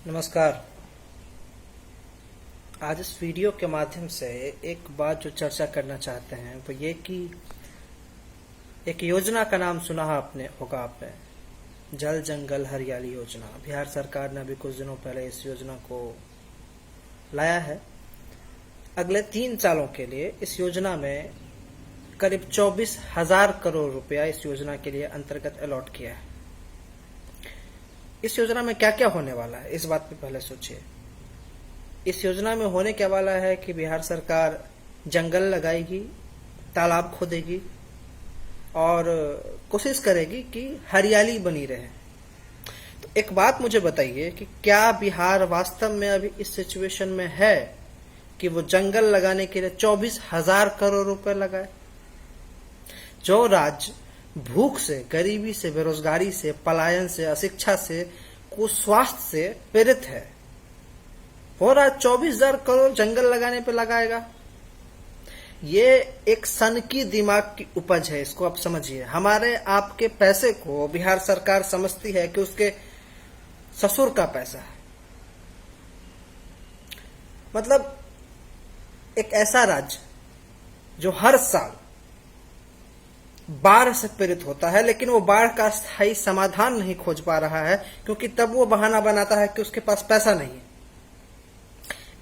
नमस्कार। आज इस वीडियो के माध्यम से एक बात जो चर्चा करना चाहते हैं वो ये कि एक योजना का नाम सुना होगा आपने, जल जंगल हरियाली योजना। बिहार सरकार ने अभी कुछ दिनों पहले इस योजना को लाया है। अगले 3 सालों के लिए इस योजना में करीब 24,000 करोड़ रुपया इस योजना के लिए अंतर्गत अलॉट किया है। इस योजना में क्या क्या होने वाला है, इस बात पे पहले सोचिए। इस योजना में होने क्या वाला है कि बिहार सरकार जंगल लगाएगी, तालाब खोदेगी और कोशिश करेगी कि हरियाली बनी रहे। तो एक बात मुझे बताइए कि क्या बिहार वास्तव में अभी इस सिचुएशन में है कि वो जंगल लगाने के लिए 24,000 करोड़ रुपए लगाए? जो राज्य भूख से, गरीबी से, बेरोजगारी से, पलायन से, अशिक्षा से, कुस्वास्थ्य से पीड़ित है, वो राज्य 24,000 करोड़ जंगल लगाने पे लगाएगा? ये एक सनकी दिमाग की उपज है, इसको आप समझिए। हमारे आपके पैसे को बिहार सरकार समझती है कि उसके ससुर का पैसा है। मतलब एक ऐसा राज्य जो हर साल बाढ़ से पीड़ित होता है, लेकिन वो बाढ़ का स्थायी समाधान नहीं खोज पा रहा है, क्योंकि तब वो बहाना बनाता है कि उसके पास पैसा नहीं है।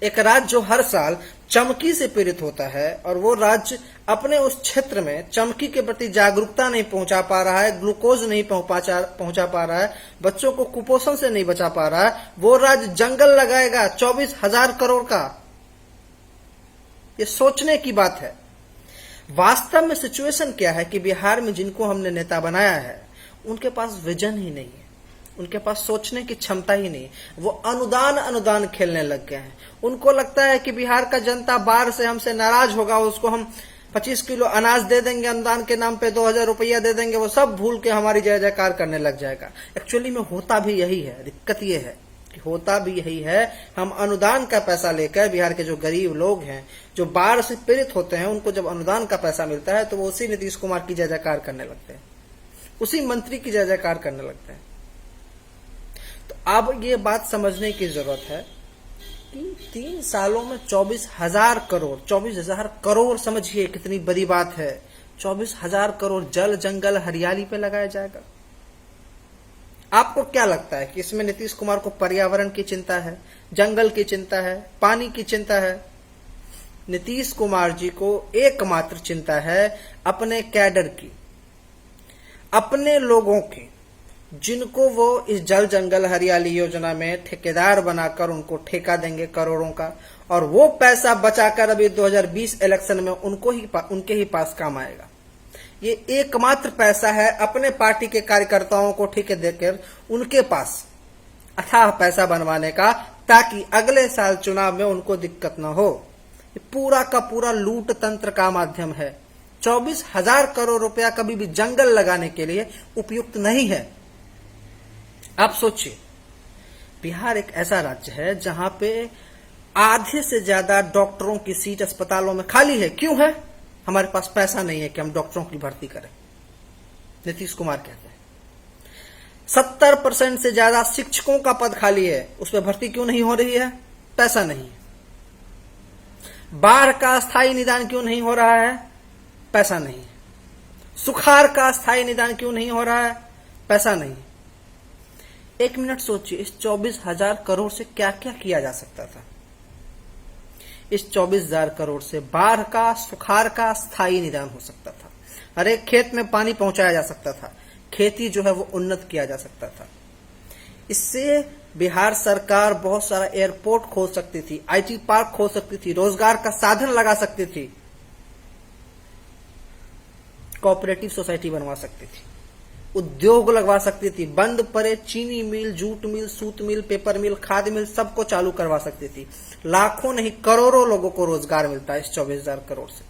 एक राज्य जो हर साल चमकी से पीड़ित होता है और वो राज्य अपने उस क्षेत्र में चमकी के प्रति जागरूकता नहीं पहुंचा पा रहा है, ग्लूकोज नहीं पहुंचा पा रहा है, बच्चों को कुपोषण से नहीं बचा पा रहा है, वो राज्य जंगल लगाएगा 24,000 करोड़ का। ये सोचने की बात है। वास्तव में सिचुएशन क्या है कि बिहार में जिनको हमने नेता बनाया है उनके पास विजन ही नहीं है, उनके पास सोचने की क्षमता ही नहीं। वो अनुदान खेलने लग गए हैं। उनको लगता है कि बिहार का जनता बाढ़ से हमसे नाराज होगा, उसको हम 25 किलो अनाज दे देंगे, अनुदान के नाम पे 2,000 रुपया दे देंगे, वो सब भूल के हमारी जय जयकार करने लग जाएगा। एक्चुअली में होता भी यही है। दिक्कत ये है कि होता भी यही है। हम अनुदान का पैसा लेकर बिहार के जो गरीब लोग हैं, जो बाढ़ से पीड़ित होते हैं, उनको जब अनुदान का पैसा मिलता है तो वो उसी नीतीश कुमार की जय जयकार करने लगते हैं, उसी मंत्री की जय जयकार करने लगते हैं। तो अब ये बात समझने की जरूरत है कि 3 सालों में 24,000 करोड़, 24,000 करोड़ समझिए कितनी बड़ी बात है। 24,000 करोड़ जल जंगल हरियाली पे लगाया जाएगा। आपको क्या लगता है कि इसमें नीतीश कुमार को पर्यावरण की चिंता है, जंगल की चिंता है, पानी की चिंता है? नीतीश कुमार जी को एकमात्र चिंता है अपने कैडर की, अपने लोगों की, जिनको वो इस जल जंगल हरियाली योजना में ठेकेदार बनाकर उनको ठेका देंगे करोड़ों का, और वो पैसा बचाकर अभी 2020 इलेक्शन में उनके ही पास काम आएगा। ये एकमात्र पैसा है अपने पार्टी के कार्यकर्ताओं को ठेके देकर उनके पास अथाह पैसा बनवाने का, ताकि अगले साल चुनाव में उनको दिक्कत न हो। ये पूरा का पूरा लूट तंत्र का माध्यम है। 24,000 करोड़ रुपया कभी भी जंगल लगाने के लिए उपयुक्त नहीं है। आप सोचिए, बिहार एक ऐसा राज्य है जहां पे आधे से ज्यादा डॉक्टरों की सीट अस्पतालों में खाली है। क्यों है? हमारे पास पैसा नहीं है कि हम डॉक्टरों की भर्ती करें। नीतीश कुमार कहते हैं 70% से ज्यादा शिक्षकों का पद खाली है, उस पर भर्ती क्यों नहीं हो रही है? पैसा नहीं है। बाढ़ का स्थायी निदान क्यों नहीं हो रहा है? पैसा नहीं है। सुखाड़ का स्थायी निदान क्यों नहीं हो रहा है? पैसा नहीं है। 1 मिनट सोचिए, इस 24,000 करोड़ से क्या क्या किया जा सकता था? इस 24,000 करोड़ से बाढ़ का, सुखाड़ का स्थायी निदान हो सकता था। हर एक खेत में पानी पहुंचाया जा सकता था। खेती जो है वो उन्नत किया जा सकता था। इससे बिहार सरकार बहुत सारा एयरपोर्ट खोल सकती थी, IT पार्क खोल सकती थी, रोजगार का साधन लगा सकती थी, कोऑपरेटिव सोसाइटी बनवा सकती थी, उद्योग लगवा सकती थी, बंद पड़े चीनी मिल, जूट मिल, सूत मिल, पेपर मिल, खाद मिल सबको चालू करवा सकती थी। लाखों नहीं करोड़ों लोगों को रोजगार मिलता है इस 24,000 करोड़ से।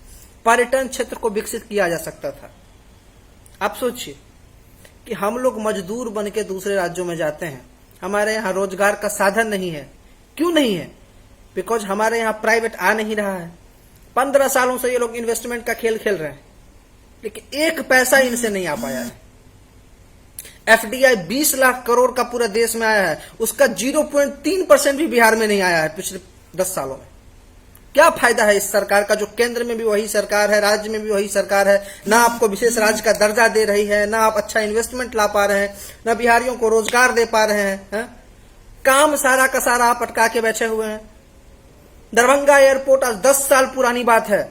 पर्यटन क्षेत्र को विकसित किया जा सकता था। आप सोचिए कि हम लोग मजदूर बन के दूसरे राज्यों में जाते हैं, हमारे यहाँ रोजगार का साधन नहीं है। क्यों नहीं है? बिकॉज हमारे यहाँ प्राइवेट आ नहीं रहा है। 15 सालों से ये लोग इन्वेस्टमेंट का खेल खेल रहे हैं, लेकिन एक पैसा इनसे नहीं आ पाया है। एफडीआई 20 लाख करोड़ का पूरे देश में आया है, उसका 0.3% भी बिहार में नहीं आया है पिछले 10 सालों में। क्या फायदा है इस सरकार का, जो केंद्र में भी वही सरकार है, राज्य में भी वही सरकार है, ना आपको विशेष राज्य का दर्जा दे रही है, ना आप अच्छा इन्वेस्टमेंट ला पा रहे हैं, ना बिहारियों को रोजगार दे पा रहे हैं, काम सारा का सारा आप अटका के बैठे हुए हैं। दरभंगा एयरपोर्ट आज 10 साल पुरानी बात है,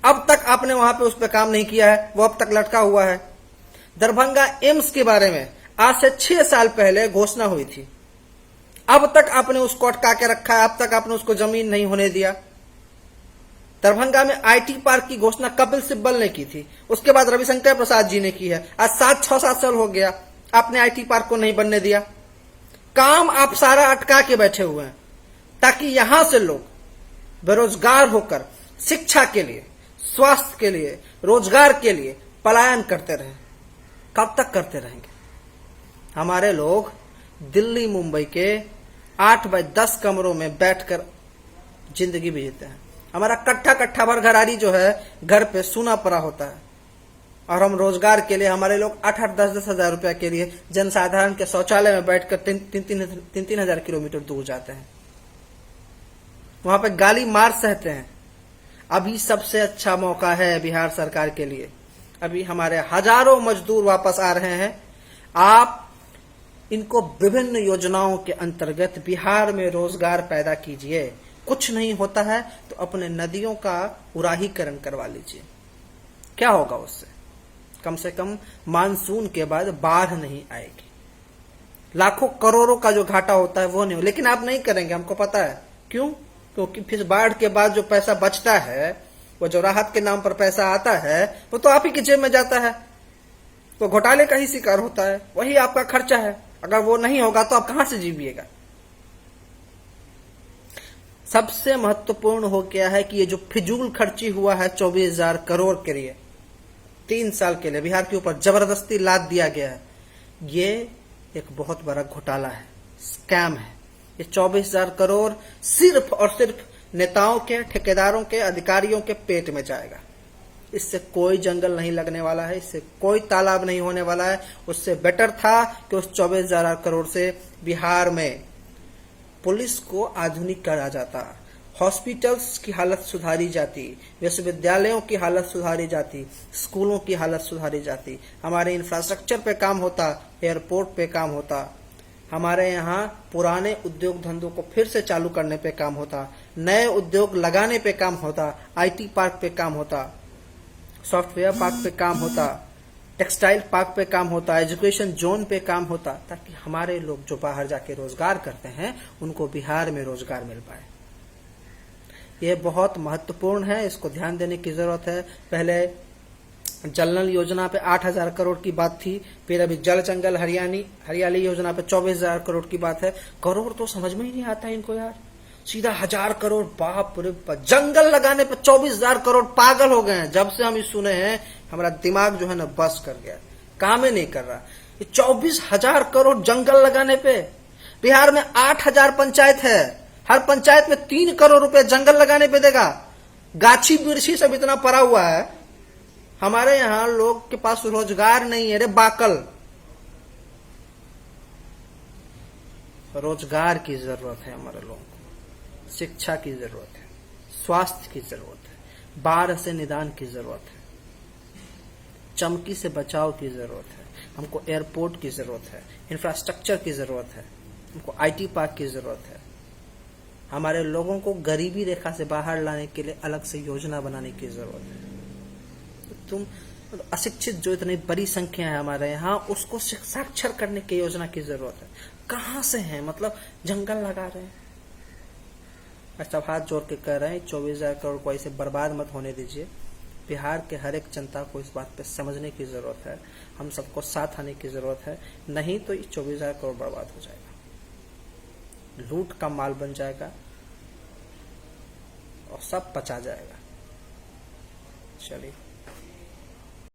अब तक आपने वहां पे उस पर काम नहीं किया है, वो अब तक लटका हुआ है। दरभंगा एम्स के बारे में आज से 6 साल पहले घोषणा हुई थी, अब तक आपने उसको अटका के रखा है, अब तक आपने उसको जमीन नहीं होने दिया। दरभंगा में आईटी पार्क की घोषणा कपिल सिब्बल ने की थी, उसके बाद रविशंकर प्रसाद जी ने की है। आज 6-7 साल हो गया, आपने आईटी पार्क को नहीं बनने दिया। काम आप सारा अटका के बैठे हुए हैं ताकि यहां से लोग बेरोजगार होकर शिक्षा के लिए, स्वास्थ्य के लिए, रोजगार के लिए पलायन करते रहें। कब तक करते रहेंगे? हमारे लोग दिल्ली मुंबई के 8 बाय 10 कमरों में बैठकर जिंदगी भी जीते हैं। हमारा कट्ठा भर घरारी जो है घर पे सूना पड़ा होता है, और हम रोजगार के लिए हमारे लोग 8-8, 10-10 हजार रुपया के लिए जनसाधारण के शौचालय में बैठकर 3-3 हजार किलोमीटर दूर जाते हैं, वहां पे गाली मार सहते हैं। अभी सबसे अच्छा मौका है बिहार सरकार के लिए, अभी हमारे हजारों मजदूर वापस आ रहे हैं। आप इनको विभिन्न योजनाओं के अंतर्गत बिहार में रोजगार पैदा कीजिए। कुछ नहीं होता है तो अपने नदियों का उराहीकरण करवा लीजिए, क्या होगा उससे? कम से कम मानसून के बाद बाढ़ नहीं आएगी। लाखों करोड़ों का जो घाटा होता है वो नहीं हो, लेकिन आप नहीं करेंगे, हमको पता है क्यों। क्योंकि फिर बाढ़ के बाद जो पैसा बचता है, वो जो राहत के नाम पर पैसा आता है, वो तो आप ही की जेब में जाता है, तो घोटाले का ही शिकार होता है, वही आपका खर्चा है। अगर वो नहीं होगा तो आप कहां से जीविएगा? सबसे महत्वपूर्ण हो गया है कि ये जो फिजूल खर्ची हुआ है 24,000 करोड़ के लिए 3 साल के लिए बिहार के ऊपर जबरदस्ती लाद दिया गया है, ये एक बहुत बड़ा घोटाला है, स्कैम है। ये 24,000 करोड़ सिर्फ और सिर्फ नेताओं के, ठेकेदारों के, अधिकारियों के पेट में जाएगा। इससे कोई जंगल नहीं लगने वाला है, इससे कोई तालाब नहीं होने वाला है। उससे बेटर था कि उस 24,000 करोड़ से बिहार में पुलिस को आधुनिक करा जाता, हॉस्पिटल्स की हालत सुधारी जाती, विश्वविद्यालयों की हालत सुधारी जाती, स्कूलों की हालत सुधारी जाती, हमारे इंफ्रास्ट्रक्चर पे काम होता, एयरपोर्ट पे काम होता, हमारे यहाँ पुराने उद्योग धंधों को फिर से चालू करने पे काम होता, नए उद्योग लगाने पे काम होता, आईटी पार्क पे काम होता, सॉफ्टवेयर पार्क पे काम होता, टेक्सटाइल पार्क पे काम होता, एजुकेशन जोन पे काम होता, ताकि हमारे लोग जो बाहर जाके रोजगार करते हैं उनको बिहार में रोजगार मिल पाए। ये बहुत महत्वपूर्ण है, इसको ध्यान देने की जरूरत है। पहले जल नल योजना पे 8,000 करोड़ की बात थी, फिर अभी जल जंगल हरियाली योजना पे 24,000 करोड़ की बात है। करोड़ तो समझ में ही नहीं आता इनको यार, सीधा 1,000 करोड़, बाप रे बाप। जंगल लगाने पे 24,000 करोड़, पागल हो गए हैं। जब से हम ये सुने हैं हमारा दिमाग जो है ना बस कर गया, काम ही नहीं कर रहा। ये 24,000 करोड़ जंगल लगाने पे, बिहार में 8,000 पंचायत है, हर पंचायत में 3 करोड़ रुपए जंगल लगाने पे देगा। गाछी बिरछी सब इतना पड़ा हुआ है, हमारे यहां लोग के पास रोजगार नहीं है रे बाकल। रोजगार की जरूरत है हमारे लोगों को, शिक्षा की जरूरत है, स्वास्थ्य की जरूरत है, बाढ़ से निदान की जरूरत है, चमकी से बचाव की जरूरत है, हमको एयरपोर्ट की जरूरत है, इंफ्रास्ट्रक्चर की जरूरत है, हमको आईटी पार्क की जरूरत है। हमारे लोगों को गरीबी रेखा से बाहर लाने के लिए अलग से योजना बनाने की जरूरत है। तुम अशिक्षित जो इतनी बड़ी संख्या है हमारे यहाँ, उसको साक्षर करने की योजना की जरूरत है। कहां से है? मतलब जंगल लगा रहे हैं। सब हाथ जोड़ के कह रहे हैं 24,000 करोड़ को ऐसे बर्बाद मत होने दीजिए। बिहार के हर एक जनता को इस बात पे समझने की जरूरत है, हम सबको साथ आने की जरूरत है, नहीं तो ये 24,000 करोड़ बर्बाद हो जाएगा, लूट का माल बन जाएगा और सब पचा जाएगा। चलिए।